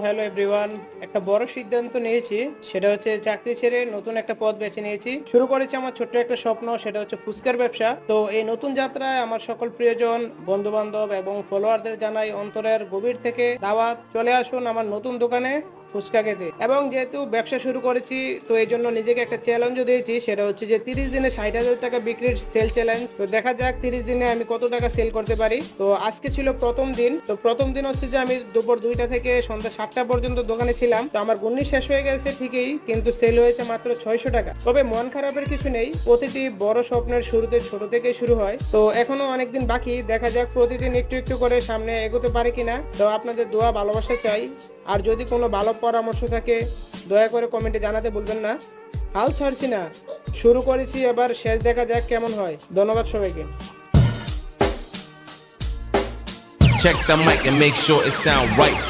Hello everyone, একটা বড় সিদ্ধান্ত নিয়েছি। সেটা হচ্ছে চাকরি ছেড়ে নতুন একটা পথ বেছে নিয়েছি। শুরু করেছি আমার ছোট্ট একটা স্বপ্ন, সেটা হচ্ছে ফুচকার ব্যবসা। তো এই নতুন যাত্রায় আমার সকল প্রিয়জন, বন্ধু বান্ধব এবং ফলোয়ারদের জানাই অন্তরের গভীর থেকে দাওয়াত, চলে আসুন আমার নতুন দোকানে ফুচকা খেতে। এবং যেহেতু ব্যবসা শুরু করেছি, তো এই জন্য নিজেকে একটা চ্যালেঞ্জও দিয়েছি। সেটা হচ্ছে যে 30 দিনে 60,000 টাকা বিক্রির সেল চ্যালেঞ্জ। তো দেখা যাক 30 দিনে আমি কত টাকা সেল করতে পারি। তো আজকে ছিল প্রথম দিন। তো প্রথম দিন হচ্ছে যে আমি দুপুর 2টা থেকে সন্ধ্যা 7টা পর্যন্ত দোকানে ছিলাম। তো আমার গুন্নি শেষ হয়ে গেছে ঠিকই, কিন্তু সেল হয়েছে মাত্র 600 টাকা। তবে মন খারাপের কিছু নেই, প্রতিটি বড় স্বপ্নের শুরুতে ছোট থেকেই শুরু হয়। তো এখনো অনেকদিন বাকি, দেখা যাক প্রতিদিন একটু একটু করে সামনে এগোতে পারে কিনা। তো আপনাদের দোয়া ভালোবাসা চাই। আর যদি কোনো ভালো পরামর্শ থাকে, দয়া করে কমেন্টে জানাতে ভুলবেন না। হাল ছাড়ছি না, শুরু করেছি, এবার শেষ দেখা যাক কেমন হয়। ধন্যবাদ সবাইকে। Check the mic and make sure it sound right.